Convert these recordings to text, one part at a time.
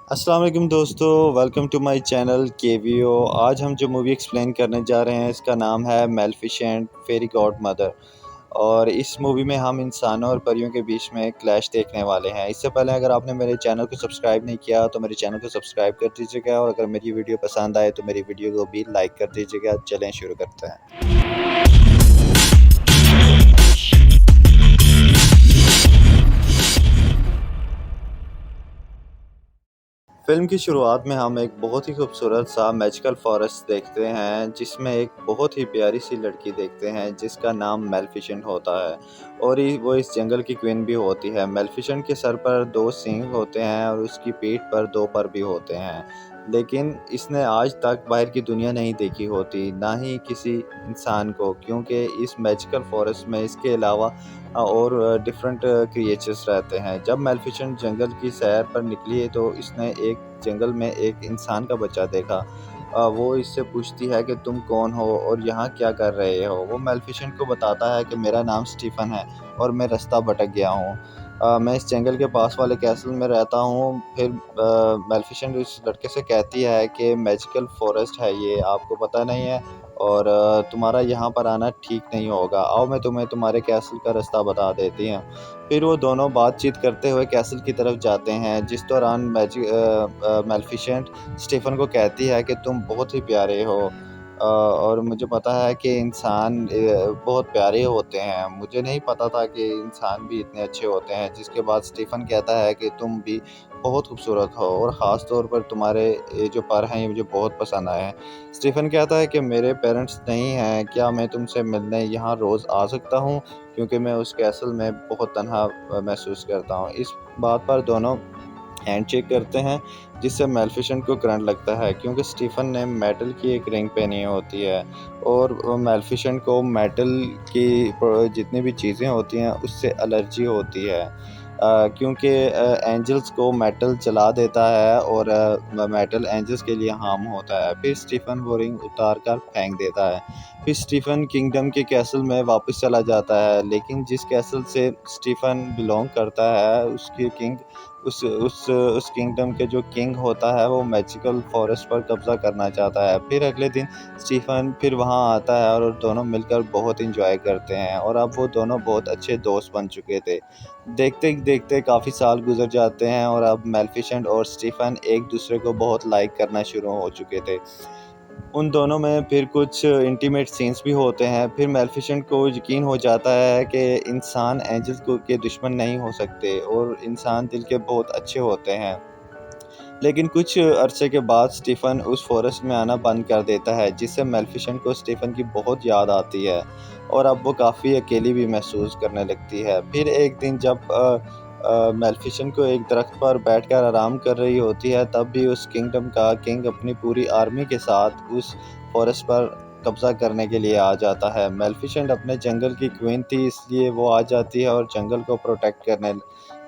अस्सलाम वालेकुम दोस्तों, वेलकम टू माय चैनल केवीओ। आज हम जो मूवी एक्सप्लेन करने जा रहे हैं इसका नाम है मेलेफिसेंट फेरी गॉड मदर। और इस मूवी में हम इंसानों और परियों के बीच में क्लैश देखने वाले हैं। इससे पहले अगर आपने मेरे चैनल को सब्सक्राइब नहीं किया तो मेरे चैनल को सब्सक्राइब कर दीजिएगा, और अगर मेरी वीडियो पसंद आए तो मेरी वीडियो को भी लाइक कर दीजिएगा। चलें शुरू करते हैं। फ़िल्म की शुरुआत में हम एक बहुत ही खूबसूरत सा मैजिकल फॉरेस्ट देखते हैं, जिसमें एक बहुत ही प्यारी सी लड़की देखते हैं जिसका नाम मेलेफिसेंट होता है। और वो इस जंगल की क्वीन भी होती है। मेलेफिसेंट के सर पर 2 सींग होते हैं और उसकी पीठ पर 2 पर भी होते हैं, लेकिन इसने आज तक बाहर की दुनिया नहीं देखी होती, ना ही किसी इंसान को, क्योंकि इस मैजिकल फॉरेस्ट में इसके अलावा और डिफरेंट क्रिएचर्स रहते हैं। जब मेलेफिसेंट जंगल की सैर पर निकली तो इसने एक जंगल में एक इंसान का बच्चा देखा। वो इससे पूछती है कि तुम कौन हो और यहाँ क्या कर रहे हो। वो मेलेफिसेंट को बताता है कि मेरा नाम स्टीफन है और मैं रास्ता भटक गया हूँ। मैं इस जंगल के पास वाले कैसल में रहता हूँ। फिर मेलेफिसेंट इस लड़के से कहती है कि मैजिकल फॉरेस्ट है ये, आपको पता नहीं है, और तुम्हारा यहाँ पर आना ठीक नहीं होगा। आओ मैं तुम्हें तुम्हारे कैसल का रास्ता बता देती हूँ। फिर वो दोनों बातचीत करते हुए कैसल की तरफ जाते हैं, जिस दौरान मेलेफिसेंट स्टीफन को कहती है कि तुम बहुत ही प्यारे हो, और मुझे पता है कि इंसान बहुत प्यारे होते हैं। मुझे नहीं पता था कि इंसान भी इतने अच्छे होते हैं। जिसके बाद स्टीफन कहता है कि तुम भी बहुत खूबसूरत हो और ख़ास तौर पर तुम्हारे ये जो पर हैं ये मुझे बहुत पसंद आए हैं। स्टीफन कहता है कि मेरे पेरेंट्स नहीं हैं, क्या मैं तुमसे मिलने यहाँ रोज़ आ सकता हूँ, क्योंकि मैं उस कैसल में बहुत तन्हा महसूस करता हूँ। इस बात पर दोनों हैंडशेक करते हैं, जिससे मेलेफिसेंट को करंट लगता है, क्योंकि स्टीफन ने मेटल की एक रिंग पहनी होती है। और मेलेफिसेंट को मेटल की जितनी भी चीज़ें होती हैं उससे एलर्जी होती है, क्योंकि एंजल्स को मेटल जला देता है और मेटल एंजल्स के लिए हार्म होता है। फिर स्टीफन वो रिंग उतार कर फेंक देता है। फिर स्टीफन किंगडम के कैसल में वापस चला जाता है, लेकिन जिस कैसल से स्टीफन बिलोंग करता है उसकी किंग उस किंगडम के जो किंग होता है वो मैजिकल फॉरेस्ट पर कब्जा करना चाहता है। फिर अगले दिन स्टीफन फिर वहाँ आता है और दोनों मिलकर बहुत एंजॉय करते हैं, और अब वो दोनों बहुत अच्छे दोस्त बन चुके थे। देखते देखते काफ़ी साल गुजर जाते हैं और अब मेलेफिसेंट और स्टीफन एक दूसरे को बहुत लाइक करना शुरू हो चुके थे। उन दोनों में फिर कुछ इंटीमेट सीन्स भी होते हैं। फिर मेलेफिसेंट को यकीन हो जाता है कि इंसान एंजल्स को के दुश्मन नहीं हो सकते और इंसान दिल के बहुत अच्छे होते हैं। लेकिन कुछ अरसे के बाद स्टीफन उस फॉरेस्ट में आना बंद कर देता है, जिससे मेलेफिसेंट को स्टीफन की बहुत याद आती है और अब वो काफ़ी अकेली भी महसूस करने लगती है। फिर एक दिन जब मेलेफिसेंट को एक दरख्त पर बैठकर आराम कर रही होती है, तब भी उस किंगडम का किंग अपनी पूरी आर्मी के साथ उस फॉरेस्ट पर कब्जा करने के लिए आ जाता है। मेलेफिसेंट अपने जंगल की क्वीन थी, इसलिए वो आ जाती है और जंगल को प्रोटेक्ट करने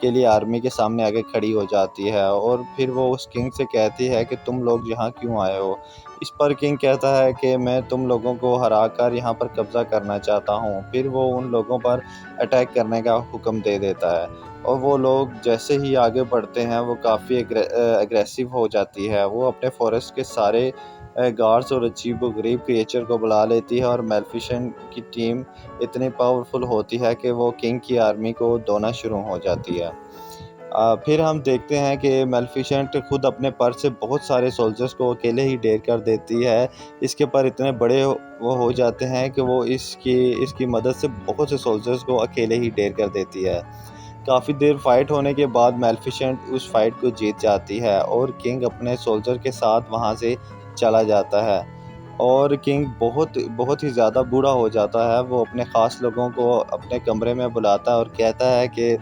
के लिए आर्मी के सामने आके खड़ी हो जाती है। और फिर वो उस किंग से कहती है कि तुम लोग यहाँ क्यों आए हो। इस पर किंग कहता है कि मैं तुम लोगों को हरा कर यहाँ पर कब्जा करना चाहता हूँ। फिर वो उन लोगों पर अटैक करने का हुक्म दे देता है, और वो लोग जैसे ही आगे बढ़ते हैं वो काफ़ी एग्रेसिव हो जाती है। वो अपने फॉरेस्ट के सारे गार्ड्स और अजीबोगरीब क्रिएचर को बुला लेती है, और मेलेफिसेंट की टीम इतनी पावरफुल होती है कि वो किंग की आर्मी को धोना शुरू हो जाती है। फिर हम देखते हैं कि मेलेफिसेंट खुद अपने पर से बहुत सारे सोल्जर्स को अकेले ही ढेर कर देती है। इसके पर इतने बड़े वो हो जाते हैं कि वो इसकी इसकी मदद से बहुत से सोल्जर्स को अकेले ही ढेर कर देती है। काफ़ी देर फाइट होने के बाद मेलेफिसेंट उस फाइट को जीत जाती है और किंग अपने सोल्जर के साथ वहाँ से चला जाता है। और किंग बहुत बहुत ही ज़्यादा बूढ़ा हो जाता है। वो अपने ख़ास लोगों को अपने कमरे में बुलाता है और कहता है कि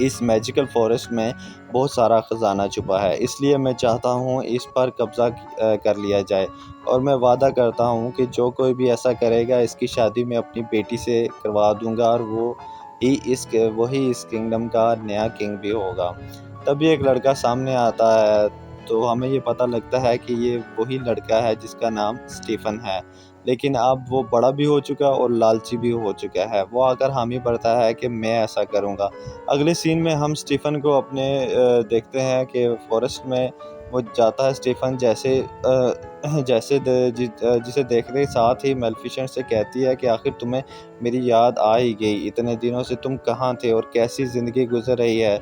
इस मैजिकल फॉरेस्ट में बहुत सारा ख़जाना छुपा है, इसलिए मैं चाहता हूँ इस पर कब्ज़ा कर लिया जाए, और मैं वादा करता हूँ कि जो कोई भी ऐसा करेगा इसकी शादी मैं अपनी बेटी से करवा दूँगा, और वही इस किंगडम का नया किंग भी होगा। तभी एक लड़का सामने आता है, तो हमें ये पता लगता है कि ये वही लड़का है जिसका नाम स्टीफन है। लेकिन अब वो बड़ा भी हो चुका है और लालची भी हो चुका है। वो आकर हामी भरता है कि मैं ऐसा करूँगा। अगले सीन में हम स्टीफ़न को अपने देखते हैं कि फ़ॉरेस्ट में वो जाता है स्टीफ़न जैसे जिसे देखते ही साथ ही मेलेफिसेंट से कहती है कि आखिर तुम्हें मेरी याद आ ही गई। इतने दिनों से तुम कहाँ थे और कैसी ज़िंदगी गुज़र रही है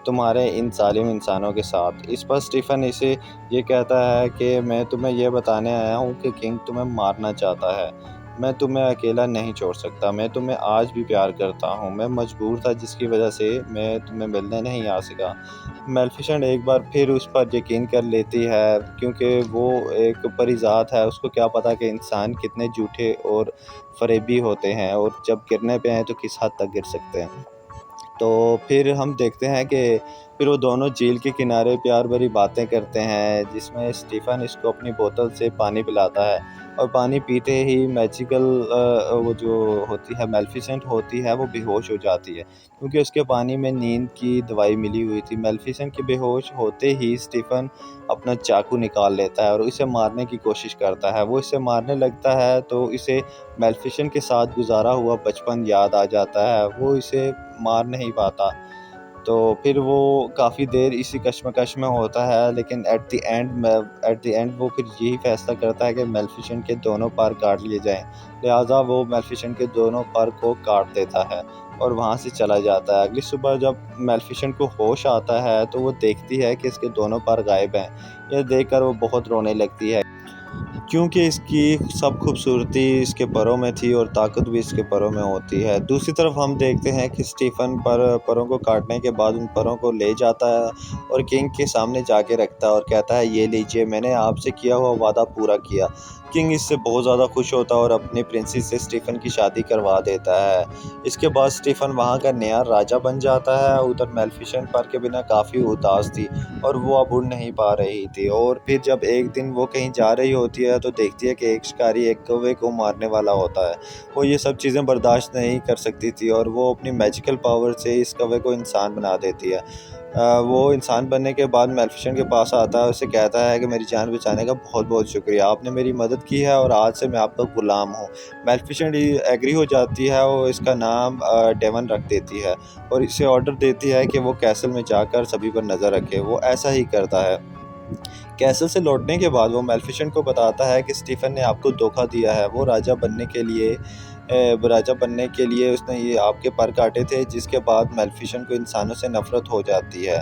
तुम्हारे इन ज़ालिम इंसानों के साथ। इस पर स्टीफ़न इसे ये कहता है कि मैं तुम्हें ये बताने आया हूँ कि किंग तुम्हें मारना चाहता है। मैं तुम्हें अकेला नहीं छोड़ सकता। मैं तुम्हें आज भी प्यार करता हूँ। मैं मजबूर था जिसकी वज़ह से मैं तुम्हें मिलने नहीं आ सका। मेलेफिसेंट एक बार फिर उस पर यकीन कर लेती है क्योंकि वो एक परीज़ात है। उसको क्या पता कि इंसान कितने झूठे और फ़रेबी होते हैं और जब गिरने पे हैं तो किस हद तक गिर सकते हैं। तो फिर हम देखते हैं कि फिर वो दोनों झील के किनारे प्यार भरी बातें करते हैं जिसमें स्टीफ़न इसको अपनी बोतल से पानी पिलाता है और पानी पीते ही मैजिकल वो जो होती है मेलेफिसेंट होती है वो बेहोश हो जाती है क्योंकि उसके पानी में नींद की दवाई मिली हुई थी। मेलेफिसेंट के बेहोश होते ही स्टीफ़न अपना चाकू निकाल लेता है और इसे मारने की कोशिश करता है। वो इसे मारने लगता है तो इसे मेलेफिसेंट के साथ गुज़ारा हुआ बचपन याद आ जाता है। वो इसे मार नहीं पाता। तो फिर वो काफ़ी देर इसी कशमकश में होता है लेकिन एट द एंड वो फिर यही फ़ैसला करता है कि मेलेफिसेंट के दोनों पर काट लिए जाएँ। लिहाज़ा वो मेलेफिसेंट के दोनों पर को काट देता है और वहाँ से चला जाता है। अगली सुबह जब मेलेफिसेंट को होश आता है तो वो देखती है कि इसके दोनों पर गायब हैं। यह देखकर वो बहुत रोने लगती है क्योंकि इसकी सब खूबसूरती इसके परों में थी और ताकत भी इसके परों में होती है। दूसरी तरफ हम देखते हैं कि स्टीफ़न परों को काटने के बाद उन परों को ले जाता है और किंग के सामने जाके रखता है और कहता है ये लीजिए, मैंने आपसे किया हुआ वादा पूरा किया। किंग इससे बहुत ज़्यादा खुश होता है और अपनी प्रिंसेस से स्टीफ़न की शादी करवा देता है। इसके बाद स्टीफ़न वहाँ का नया राजा बन जाता है। उधर मेलेफिसेंट पर के बिना काफ़ी उदास थी और वो अब उड़ नहीं पा रही थी और फिर जब एक दिन वो कहीं जा रही होती है तो देखती है कि एक शिकारी एक कौवे को मारने वाला होता है। वो ये सब चीज़ें बर्दाश्त नहीं कर सकती थी और वो अपनी मैजिकल पावर से इस कौवे को इंसान बना देती है। वो इंसान बनने के बाद मेलेफिसेंट के पास आता है, उसे कहता है कि मेरी जान बचाने का बहुत-बहुत शुक्रिया। आपने मेरी मदद की है और आज से मैं आपका गुलाम हूँ। मेलेफिसेंट एग्री हो जाती है और इसका नाम डेवन रख देती है और इसे ऑर्डर देती है कि वो कैसल में जाकर सभी पर नज़र रखे। वो ऐसा ही करता है। कैसल से लौटने के बाद वो मेलेफिसेंट को बताता है कि स्टीफ़न ने आपको धोखा दिया है। वो राजा बनने के लिए उसने ये आपके पर काटे थे जिसके बाद मेलेफिसेंट को इंसानों से नफ़रत हो जाती है।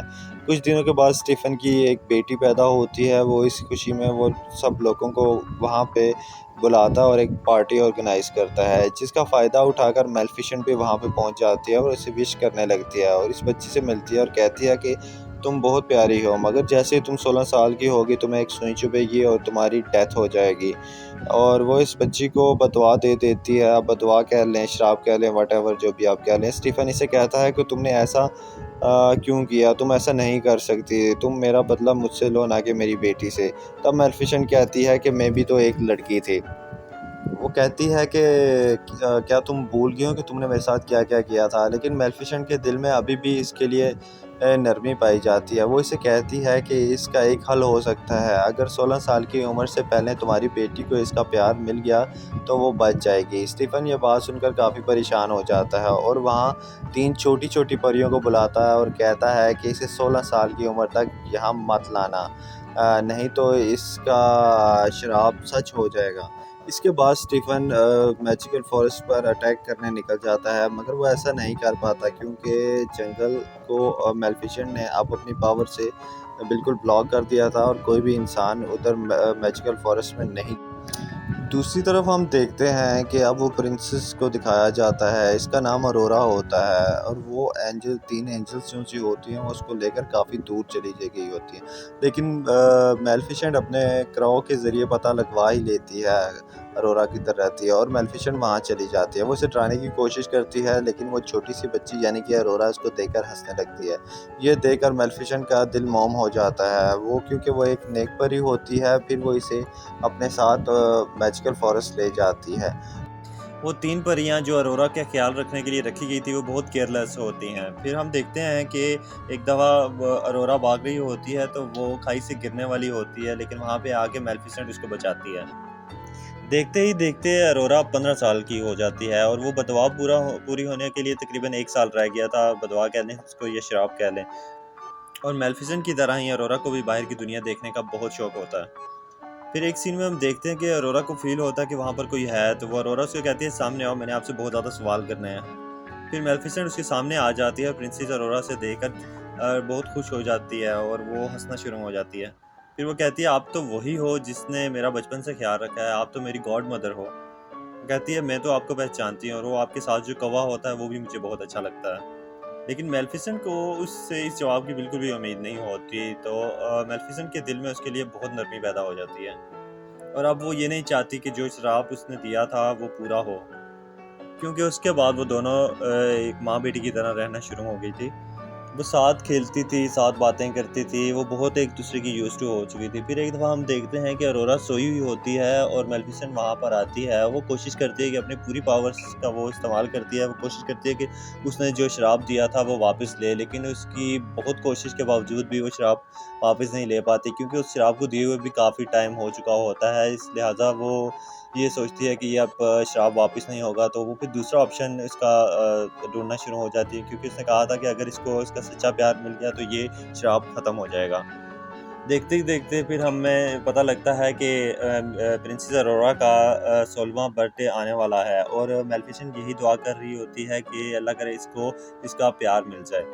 कुछ दिनों के बाद स्टीफ़न की एक बेटी पैदा होती है। वो इस खुशी में वो सब लोगों को वहाँ पे बुलाता है और एक पार्टी ऑर्गेनाइज़ करता है जिसका फ़ायदा उठाकर मेलेफिसेंट भी वहाँ पे पहुँच जाती है और उसे विश करने लगती है और इस बच्ची से मिलती है और कहती है कि तुम बहुत प्यारी हो, मगर जैसे ही तुम 16 साल की होगी तुम्हें एक सुई चुभेगी और तुम्हारी डेथ हो जाएगी। और वो इस बच्ची को बददुआ दे देती है। आप बददुआ कह लें, श्राप कह लें, व्हाटएवर जो भी आप कह लें। स्टीफ़न इसे कहता है कि तुमने ऐसा क्यों किया? तुम ऐसा नहीं कर सकती। तुम मेरा बदला मुझसे लो, ना कि मेरी बेटी से। तब मेलेफिसेंट कहती है कि मैं भी तो एक लड़की थी। वो कहती है कि क्या तुम भूल गए हो कि तुमने मेरे साथ क्या-क्या किया था? लेकिन मेलेफिसेंट के दिल में अभी भी इसके लिए नरमी पाई जाती है। वो इसे कहती है कि इसका एक हल हो सकता है। अगर 16 साल की उम्र से पहले तुम्हारी बेटी को इसका प्यार मिल गया, तो वो बच जाएगी। स्टीफ़न ये बात सुनकर काफ़ी परेशान हो जाता है और वहाँ 3 छोटी-छोटी परियों को बुलाता है और कहता है कि इसे 16 साल की उम्र तक यहाँ मत लाना। नहीं तो इसका श्राप सच हो जाएगा। इसके बाद स्टीफ़न मैजिकल फॉरेस्ट पर अटैक करने निकल जाता है, मगर वो ऐसा नहीं कर पाता क्योंकि जंगल को मेलेफिसेंट ने अब अपनी पावर से बिल्कुल ब्लॉक कर दिया था और कोई भी इंसान उधर मैजिकल फॉरेस्ट में नहीं। दूसरी तरफ हम देखते हैं कि अब वो प्रिंसेस को दिखाया जाता है। इसका नाम अरोरा होता है और वो 3 एंजल्स जो होती हैं वो उसको लेकर काफ़ी दूर चली गई होती हैं। लेकिन मेलेफिसेंट अपने क्रॉ के ज़रिए पता लगवा ही लेती है अरोरा किधर रहती है और मेलेफिसेंट वहाँ चली जाती है। वो उसे डराने की कोशिश करती है लेकिन वो छोटी-सी बच्ची यानी कि अरोरा उसको देखकर हँसने लगती है। ये देखकर मेलेफिसेंट का दिल मौम हो जाता है। वो क्योंकि वो एक नेक परी होती है, फिर वो इसे अपने साथ मैजिकल फॉरेस्ट ले जाती है। वो 3 परियां जो अरोरा का ख्याल रखने के लिए रखी गई थी वो बहुत केयरलेस होती हैं। फिर हम देखते हैं कि एक दफ़ा अरोरा भाग रही होती है तो वो खाई से गिरने वाली होती है, लेकिन वहाँ पे आके मेलेफिसेंट उसको बचाती है। देखते ही देखते अरोरा 15 साल की हो जाती है और वो बदवा पूरी होने के लिए तकरीबन 1 साल रह गया था। बदवा कह लें उसको या शराब कह लें। और मेल्फिसेंट की तरह ही अरोरा को भी बाहर की दुनिया देखने का बहुत शौक होता है। फिर एक सीन में हम देखते हैं कि अरोरा को फ़ील होता है कि वहाँ पर कोई है, तो वो अरोरा से कहती है सामने आओ, मैंने आपसे बहुत ज़्यादा सवाल करने हैं। फिर मेल्फिसेंट उसके सामने आ जाती है और प्रिंसेस अरोरा से देखकर बहुत खुश हो जाती है और वो हँसना शुरू हो जाती है। फिर वो कहती है आप तो वही हो जिसने मेरा बचपन से ख़्याल रखा है, आप तो मेरी गॉड मदर हो। वो कहती है मैं तो आपको पहचानती हूँ और वो आपके साथ जो कौवा होता है वो भी मुझे बहुत अच्छा लगता है। लेकिन मेल्फिसेंट को उससे इस जवाब की बिल्कुल भी उम्मीद नहीं होती, तो मेल्फिसेंट के दिल में उसके लिए बहुत नरमी पैदा हो जाती है और अब वो ये नहीं चाहती कि जो श्राप उसने दिया था वो पूरा हो, क्योंकि उसके बाद वो दोनों एक माँ बेटी की तरह रहना शुरू हो गई थी। वो साथ खेलती थी, साथ बातें करती थी, वो बहुत एक दूसरे की यूज्ड टू हो चुकी थी। फिर एक दफ़ा हम देखते हैं कि अरोरा सोई हुई होती है और मेल्फिसेंट वहाँ पर आती है। वो कोशिश करती है कि अपनी पूरी पावर्स का वो इस्तेमाल करती है। वो कोशिश करती है कि उसने जो शराब दिया था वो वापस ले, लेकिन उसकी बहुत कोशिश के बावजूद भी वो शराब वापस नहीं ले पाती, क्योंकि उस शराब को दिए हुए भी काफ़ी टाइम हो चुका होता है। इस लिहाज़ा वो ये सोचती है कि ये अब शराब वापस नहीं होगा, तो वो फिर दूसरा ऑप्शन इसका ढूँढना शुरू हो जाती है, क्योंकि उसने कहा था कि अगर इसको इसका सच्चा प्यार मिल गया तो ये शराब ख़त्म हो जाएगा। देखते ही देखते फिर हमें पता लगता है कि प्रिंसेस अरोरा का 16वां बर्थडे आने वाला है और मेल्फिसेंट यही दुआ कर रही होती है कि अल्लाह करे इसको इसका प्यार मिल जाए।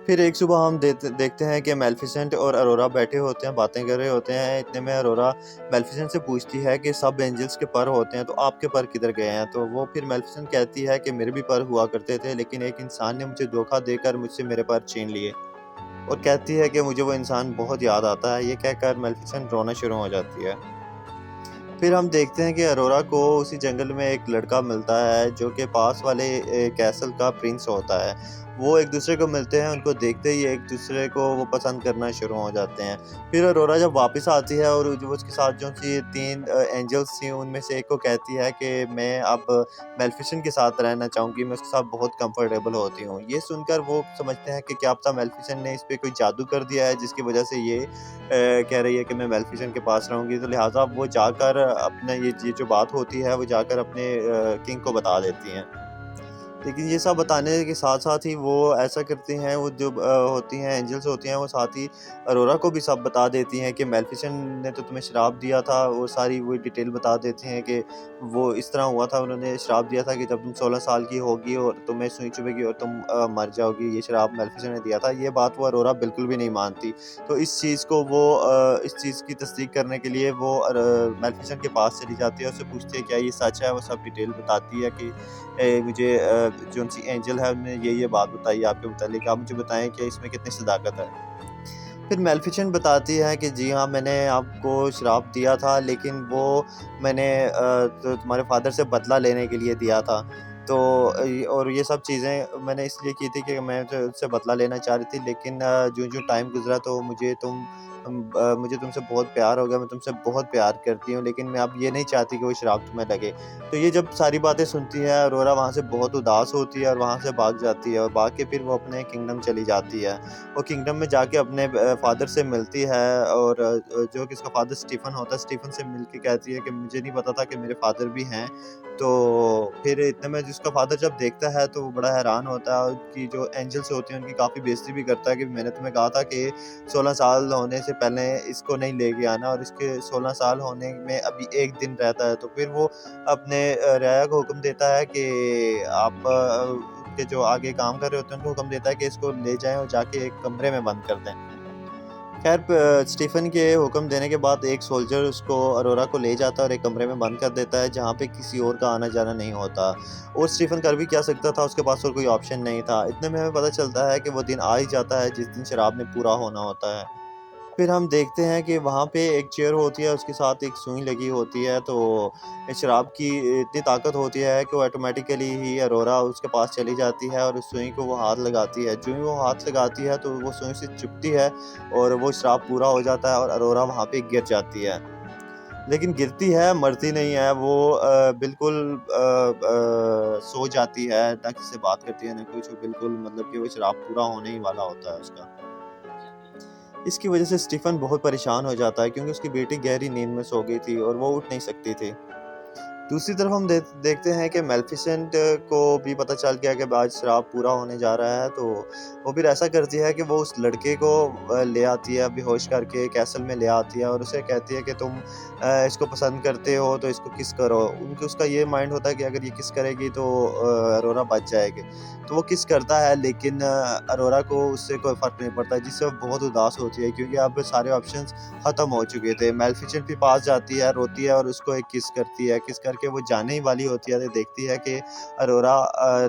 फिर एक सुबह हम देखते हैं कि मेल्फिसेंट और अरोरा बैठे होते हैं, बातें कर रहे होते हैं। इतने में अरोरा मेल्फिसेंट से पूछती है कि सब एंजल्स के पर होते हैं, तो आपके पर किधर गए हैं? तो वो फिर मेल्फिसेंट कहती है कि मेरे भी पर हुआ करते थे, लेकिन एक इंसान ने मुझे धोखा देकर मुझसे मेरे पर छीन लिए। और कहती है कि मुझे वो इंसान बहुत याद आता है। ये कहकर मेल्फिसेंट रोना शुरू हो जाती है। फिर हम देखते हैं कि अरोरा को उसी जंगल में एक लड़का मिलता है जो कि पास वाले कैसल का प्रिंस होता है। वो एक दूसरे को मिलते हैं, उनको देखते ही एक दूसरे को वो पसंद करना शुरू हो जाते हैं। फिर अरोरा जब वापस आती है और जो उसके साथ जो सी 3 एंजल्स थी उनमें से एक को कहती है कि मैं अब मेल्फिसेंट के साथ रहना चाहूँगी, मैं उसके साथ बहुत कंफर्टेबल होती हूँ। ये सुनकर वो समझते हैं कि क्या पता मेल्फिसेंट ने इस पे कोई जादू कर दिया है जिसकी वज़ह से ये कह रही है कि मैं मेल्फिसेंट के पास रहूँगी, तो लिहाज़ा वो जाकर अपना ये जो बात होती है वो जाकर अपने किंग को बता देती हैं। लेकिन ये सब बताने के साथ-साथ ही वो ऐसा करती हैं, वो जो होती हैं एंजल्स होती हैं, वो साथ ही अरोरा को भी सब बता देती हैं कि मेल्फिसेंट ने तो तुम्हें श्राप दिया था। वो सारी वो डिटेल बता देती हैं कि वो इस तरह हुआ था, उन्होंने श्राप दिया था कि जब तुम 16 साल की होगी और तुम्हें सुई चुभेगी और तुम मर जाओगी, ये श्राप मेल्फिसेंट ने दिया था। ये बात वो अरोरा बिल्कुल भी नहीं मानती। तो इस चीज़ की तस्दीक करने के लिए वो मेल्फिसेंट के पास चली जाती है, उससे पूछती है क्या ये सच है? वो सब डिटेल बताती है कि मुझे जो-सी एंजल है उन्होंने ये बात बताई आपके मुतालिक, आप मुझे बताएँ कि इसमें कितनी सदाकत है? फिर मेल्फिसेंट बताती है कि जी हाँ, मैंने आपको श्राप दिया था, लेकिन वो मैंने तो तुम्हारे फ़ादर से बदला लेने के लिए दिया था। तो और ये सब चीज़ें मैंने इसलिए की थी कि मैं जो उससे बदला लेना चाह रही थी, लेकिन जो टाइम गुज़रा तो मुझे तुमसे बहुत प्यार हो गया, मैं तुमसे बहुत प्यार करती हूँ, लेकिन मैं अब ये नहीं चाहती कि वो श्राप तुम्हें लगे। तो ये जब सारी बातें सुनती है, अरोरा वहाँ से बहुत उदास होती है और वहाँ से भाग जाती है और भाग के फिर वो अपने किंगडम चली जाती है। वो किंगडम में जाके अपने फ़ादर से मिलती है और जो कि उसका फ़ादर स्टीफ़न होता है, स्टीफ़न से मिल के कहती है कि मुझे नहीं पता था कि मेरे फ़ादर भी हैं। तो फिर इतने में जिसका फ़ादर जब देखता है तो वो बड़ा हैरान होता है और कि जो एंजल्स होती हैं उनकी काफ़ी बेइज़्ज़ती भी करता है कि मैंने तुम्हें कहा था कि 16 साल होने से पहले इसको नहीं लेके आना और इसके 16 साल होने में अभी 1 दिन रहता है। तो फिर वो अपने रियाया को हुक्म देता है कि आप उनके जो आगे काम कर रहे होते हैं उनको हुक्म देता है कि इसको ले जाएँ और जाके एक कमरे में बंद कर दें। ख़ैर स्टीफ़न के हुक्म देने के बाद एक सोल्जर उसको अरोरा को ले जाता है और एक कमरे में बंद कर देता है जहाँ पे किसी और का आना-जाना नहीं होता। और स्टीफ़न कर भी क्या सकता था, उसके पास और कोई ऑप्शन नहीं था। इतने में हमें पता चलता है कि वो दिन आ ही जाता है जिस दिन शराब में पूरा होना होता है। फिर हम देखते हैं कि वहाँ पे एक चेयर होती है, उसके साथ एक सुई लगी होती है, तो शराब की इतनी ताकत होती है कि वो ऑटोमैटिकली ही अरोरा उसके पास चली जाती है और उस सुई को वो हाथ लगाती है। जो ही वो हाथ लगाती है, तो वो सुई से चुभती है और वो शराब पूरा हो जाता है और अरोरा वहाँ पे गिर जाती है। लेकिन गिरती है, मरती नहीं है, वो बिल्कुल सो जाती है, ना किसी से बात करती है, ना कुछ, वो बिल्कुल मतलब कि वो शराब पूरा होने ही वाला होता है उसका। इसकी वजह से स्टीफ़न बहुत परेशान हो जाता है क्योंकि उसकी बेटी गहरी नींद में सो गई थी और वो उठ नहीं सकती थी। दूसरी तरफ हम देखते हैं कि मेलेफिसेंट को भी पता चल गया कि आज श्राप पूरा होने जा रहा है, तो वो फिर ऐसा करती है कि वो उस लड़के को ले आती है बेहोश करके कैसल में ले आती है और उसे कहती है कि तुम इसको पसंद करते हो तो इसको किस करो। उनके उसका ये माइंड होता है कि अगर ये किस करेगी तो अरोरा बच जाएगी। तो वो किस करता है, लेकिन अरोरा को उससे कोई फ़र्क नहीं पड़ता, जिससे वो बहुत उदास होती है क्योंकि अब सारे ऑप्शंस ख़त्म हो चुके थे। मेलेफिसेंट भी पास जाती है, रोती है और उसको एक किस करती है। किस करके वो जाने ही वाली होती है तो देखती है कि अरोरा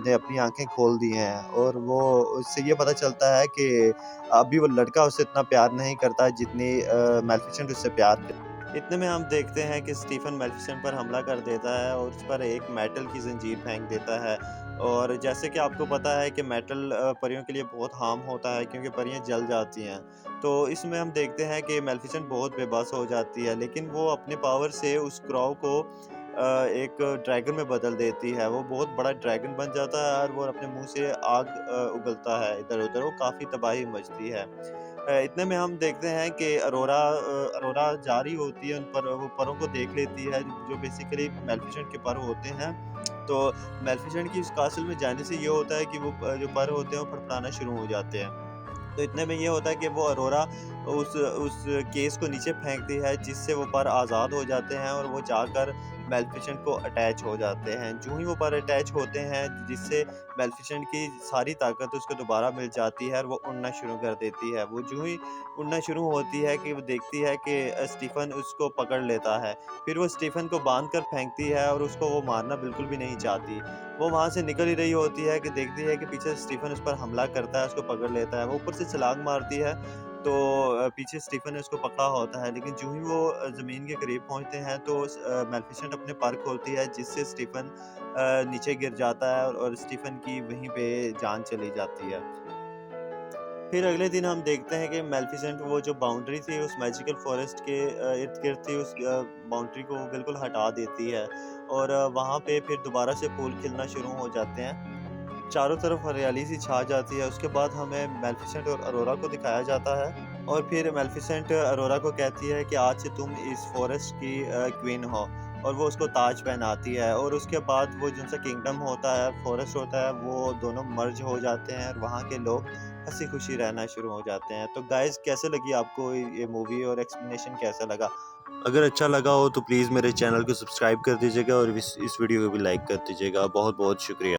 ने अपनी आँखें खोल दी हैं और वो उससे ये पता चलता है कि अभी वो लड़का उससे इतना प्यार नहीं करता जितनी मेलेफिसेंट उससे प्यार करती। इतने में हम देखते हैं कि स्टीफन मेलेफिसेंट पर हमला कर देता है और उस पर एक मेटल की ज़ंजीर फेंक देता है। और जैसे कि आपको पता है कि मेटल परियों के लिए बहुत हार्म होता है क्योंकि परियां जल जाती हैं। तो इसमें हम देखते हैं कि मेलेफिसेंट बहुत बेबस हो जाती है, लेकिन वो अपने पावर से उस क्राउ को एक ड्रैगन में बदल देती है। वो बहुत बड़ा ड्रैगन बन जाता है और वो अपने मुँह से आग उगलता है इधर-उधर, वो काफ़ी तबाही मचती है। इतने में हम देखते हैं कि अरोरा जा रही होती है उन पर, वो परों को देख लेती है जो बेसिकली मेलेफिसेंट के पर होते हैं। तो मेलेफिसेंट की इस कासल में जाने से ये होता है कि वो जो पर होते हैं वो फड़फड़ाना शुरू हो जाते हैं। तो इतने में ये होता है कि वो अरोरा उस केस को नीचे फेंकती है जिससे वो पर आज़ाद हो जाते हैं और वो जाकर मेलेफिसेंट को अटैच हो जाते हैं। जो ही वो पर अटैच होते हैं जिससे मेलेफिसेंट की सारी ताकत उसको दोबारा मिल जाती है और वो उड़ना शुरू कर देती है। वो जो ही उड़ना शुरू होती है कि वो देखती है कि स्टीफ़न उसको पकड़ लेता है। फिर वो स्टीफ़न को बाँध कर फेंकती है और उसको वो मारना बिल्कुल भी नहीं चाहती। वो वहाँ से निकल ही रही होती है कि देखती है कि पीछे स्टीफ़न उस पर हमला करता है, उसको पकड़ लेता है। वो ऊपर से छलांग मारती है, तो पीछे स्टीफ़न ने उसको पकड़ा होता है, लेकिन जो ही वो ज़मीन के करीब पहुँचते हैं तो मेलेफिसेंट अपने पर खोलती है जिससे स्टीफ़न नीचे गिर जाता है और स्टीफ़न की वहीं पे जान चली जाती है। फिर अगले दिन हम देखते हैं कि मेलेफिसेंट वो जो बाउंड्री थी उस मैजिकल फॉरेस्ट के इर्द-गिर्द थी, उस बाउंड्री को वो बिल्कुल हटा देती है और वहाँ पे फिर दोबारा से फूल खिलना शुरू हो जाते हैं। चारों तरफ हरियाली सी छा जाती है। उसके बाद हमें मेलेफिसेंट और अरोरा को दिखाया जाता है और फिर मेलेफिसेंट अरोरा को कहती है कि आज से तुम इस फॉरेस्ट की क्वीन हो, और वो उसको ताज पहनाती है और उसके बाद वो जो सा किंगडम होता है, फॉरेस्ट होता है, वो दोनों मर्ज हो जाते हैं और वहाँ के लोग हँसी-खुशी रहना शुरू हो जाते हैं। तो गाइज़, कैसे लगी आपको ये मूवी और एक्सप्लेनेशन कैसा लगा? अगर अच्छा लगा हो तो प्लीज़ मेरे चैनल को सब्सक्राइब कर दीजिएगा और इस वीडियो को भी लाइक कर दीजिएगा। बहुत-बहुत शुक्रिया।